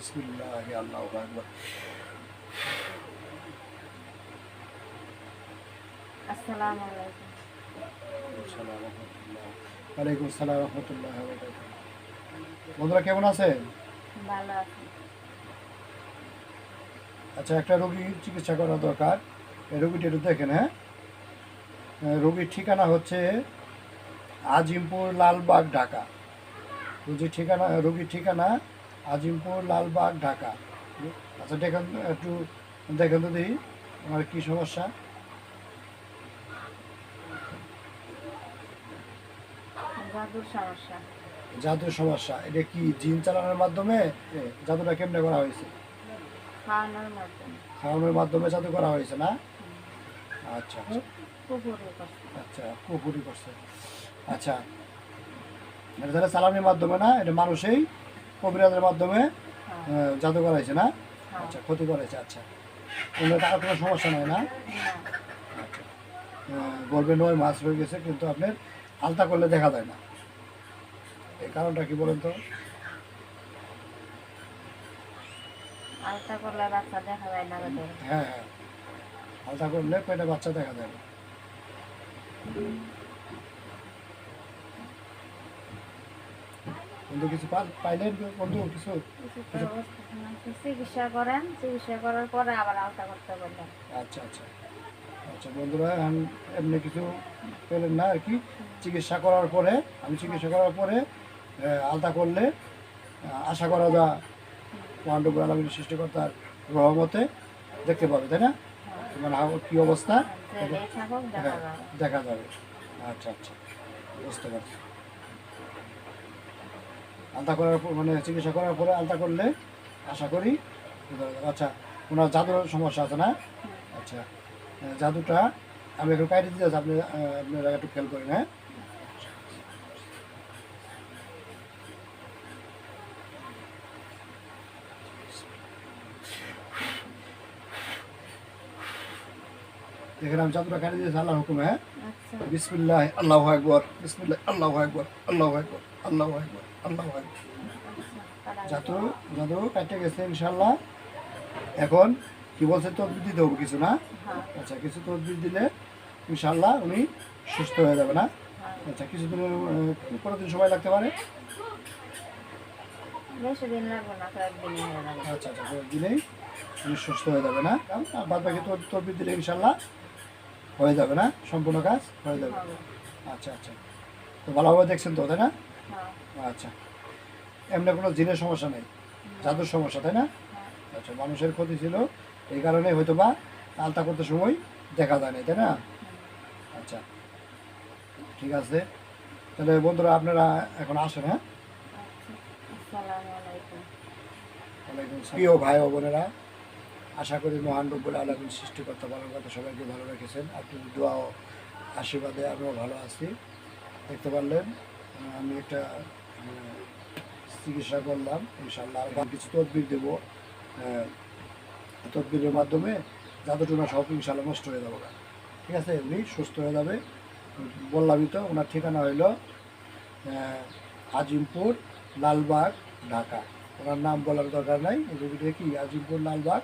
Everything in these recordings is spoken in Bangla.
বিসমিল্লাহ আল্লাহু আকবার। আসসালামু আলাইকুম। ওয়ালাইকুম আসসালাম রহমতুল্লাহ। বন্ধুরা কেমন আছেন? ভালো আছি। আচ্ছা, একটা রোগীর চিকিৎসা করা দরকার। এই রোগীটি একটু দেখেন। হ্যাঁ, রোগীর ঠিকানা হচ্ছে আজিমপুর, লালবাগ, ঢাকা। রোগীর ঠিকানা আজিমপুর, লালবাগ, ঢাকা। আচ্ছা, দেখেন একটু, দেখেন তো দেখি আমার কী সমস্যা। জাদুর সমস্যা। জাদুর সমস্যা, এটা কি জিন চালানোর মাধ্যমে? জাদুটা কেমনে করা হয়েছে? খাওয়ানোর মাধ্যমে। খাওয়ানোর মাধ্যমে জাদু করা হয়েছে না? আচ্ছা আচ্ছা কুকুরে করছে। আচ্ছা, কুকুরি করছে। আচ্ছা, এটা তাহলে চালানোর মাধ্যমে না, এটা মানুষেই কবিরাজের মাধ্যমে হ্যাঁ। জাদু করাইছে না? হ্যাঁ। আচ্ছা, ক্ষতি করেছে। আচ্ছা, অন্য তার কোনো সমস্যা নয় না? না। আচ্ছা, গর্ভে 9 মাস হয়ে গেছে, কিন্তু আপনার আলতা করলে দেখা যায় না। এই কারণটা কি বলেন তো? আলতা করলে বাচ্চা দেখা যায় না ভেতরে। হ্যাঁ হ্যাঁ, আলতা করলে পেটে বাচ্চা দেখা যায় না। বন্ধু কিছু পাইলেন বন্ধু কিছু? চিকিৎসা করেন, চিকিৎসা করার পরে আবার আলতা করতে বললেন। আচ্ছা আচ্ছা আচ্ছা বন্ধুরা, এমনি কিছু পেলেন না আর কি। চিকিৎসা করার পরে, আমি চিকিৎসা করার পরে আলতা করলে আশা করা যায় মহানবুল আলমীর সৃষ্টিকর্তার রহমতে দেখতে পাবে, তাই না? মানে কী অবস্থা হ্যাঁ দেখা যাবে। আচ্ছা আচ্ছা, বুঝতে পারছি। আলতা করার পর, মানে চিকিৎসা করার পরে আলতা করলে আশা করি। আচ্ছা, ওনার জাদুর সমস্যা আছে না? আচ্ছা, জাদুটা আমি একটু কাটে দিতে চাচ্ছি, আপনারা একটু খেয়াল করেন। হ্যাঁ, দেখেন আমি জাদুটা কাটে দিয়েছি আল্লাহর হুকুমে। হ্যাঁ, বিসমিল্লাহ আল্লাহু আকবার, বিসমিল্লাহ আল্লাহু আকবার, আল্লাহু আকবার, আল্লাহু আকবার, আল্লাহু আকবার। জাদু জাদু কাটে গেছে ইনশাল্লাহ। এখন কি বলছে, তদবির দিতে হবে কিছু না? আচ্ছা, কিছু তদবির দিলে ইনশাল্লাহ উনি সুস্থ হয়ে যাবে না? আচ্ছা, কিছুদিনের কতদিন সময় লাগতে পারে? বেশি দিন লাগবে না, কয়েকদিনই হয়ে যাবে। আচ্ছা আচ্ছা, কয়েকদিনেই উনি সুস্থ হয়ে যাবে না? আর বাদ বাকি তদবির দিলে ইনশাল্লাহ হয়ে যাবে না? সম্পূর্ণ কাজ হয়ে যাবে। আচ্ছা আচ্ছা, তো ভালোভাবে দেখছেন তো, তাই না? আচ্ছা, এমনি কোনো জিনের সমস্যা নেই, জাদুর সমস্যা, তাই না? আচ্ছা, মানুষের ক্ষতি ছিল, এই কারণে হয়তো বা আলতা করতে সময় দেখা যায় না, তাই না? আচ্ছা, ঠিক আছে। তাহলে বন্ধুরা আপনারা এখন আসেন। হ্যাঁ, আসসালামু আলাইকুম। প্রিয় ভাই ও বোনেরা, আশা করি মহান রব্বুল আলামিন সৃষ্টিকর্তা পালনকর্তা সবাইকে ভালো রেখেছেন। আপনাদের দোয়া ও আশীর্বাদে আমিও ভালো আছি। দেখতে পারলেন আমি একটা চিকিৎসা করলাম ইনশাল্লাহ। আর কিছু তদবির দেবো, তদবিরের মাধ্যমে জাদুটোনা সব ইনশাল্লাহ নষ্ট হয়ে যাবে। ঠিক আছে, উনি সুস্থ হয়ে যাবে। বললামই তো, ওনার ঠিকানা হইল আজিমপুর, লালবাগ, ঢাকা। ওনার নাম বলার দরকার নাই, রোগীটা কি আজিমপুর, লালবাগ,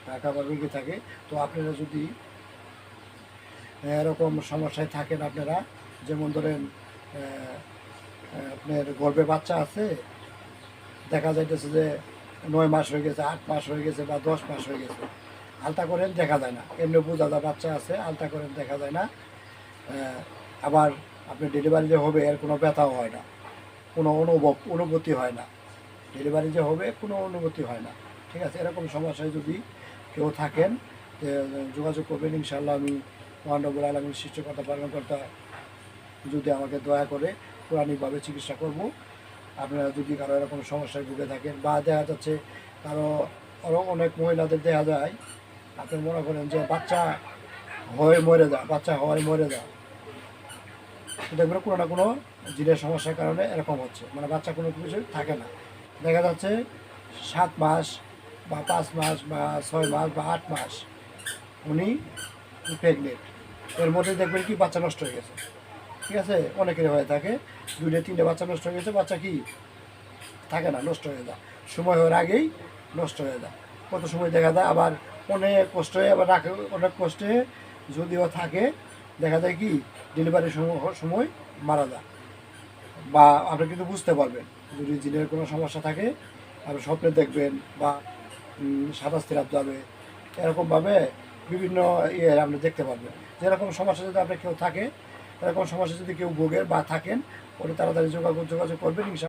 ঢাকা বা রোগী থাকে। তো আপনারা যদি এরকম সমস্যায় থাকেন, আপনারা যেমন ধরেন আপনার গর্ভে বাচ্চা আছে, দেখা যাইতেছে যে 9 মাস হয়ে গেছে, 8 মাস হয়ে গেছে বা 10 মাস হয়ে গেছে, আলতা করেন দেখা যায় না। এমনি বোঝা যায় বাচ্চা আছে, আলতা করেন দেখা যায় না। আবার আপনার ডেলিভারি যে হবে এর কোনো ব্যথাও হয় না, কোনো অনুভূতি হয় না। ডেলিভারি যে হবে কোনো অনুভূতি হয় না। ঠিক আছে, এরকম সমস্যায় যদি কেউ থাকেন যোগাযোগ করবেন ইনশাল্লাহ। আমি মহানবুল আলমীর সৃষ্টিকর্তা পালনকর্তা যদি আমাকে দয়া করে পুরাণিকভাবে চিকিৎসা করব। আপনারা যদি কারো এরকম সমস্যায় ভুগে থাকেন, বা দেখা যাচ্ছে কারো আরও অনেক মহিলাদের দেখা যায়, আপনি মনে করেন যে বাচ্চা হয়ে মরে যায়, বাচ্চা হওয়ায় মরে যায়, দেখবেন কোনো না কোনো জিনের সমস্যার কারণে এরকম হচ্ছে, মানে বাচ্চা কোনো কিছু থাকে না। দেখা যাচ্ছে 7 মাস বা 5 মাস বা 6 মাস বা 8 মাস উনি প্রেগনেন্ট, এর মধ্যে দেখবেন কি বাচ্চা নষ্ট হয়ে গেছে। ঠিক আছে, অনেকের হয়ে থাকে 2-3টে বাচ্চা নষ্ট হয়ে গেছে, বাচ্চা কি থাকে না, নষ্ট হয়ে যায়। সময় হওয়ার আগেই নষ্ট হয়ে যায়। কত সময় দেখা যায় আবার অনেক কষ্ট হয়ে আবার রাখে, অনেক কষ্টে যদিও থাকে দেখা যায় কি ডেলিভারির সময় মারা যায়। বা আপনি কিন্তু বুঝতে পারবেন যদি জিনের কোনো সমস্যা থাকে আপনি স্বপ্নে দেখবেন বা সাদা সিরাপ যাবে এরকমভাবে বিভিন্ন ইয়ে আপনি দেখতে পারবেন। যেরকম সমস্যা যদি আপনার কেউ থাকে, এরকম সমস্যা যদি কেউ ভোগের বা থাকেন ওটা তাড়াতাড়ি যোগাযোগ করবেন।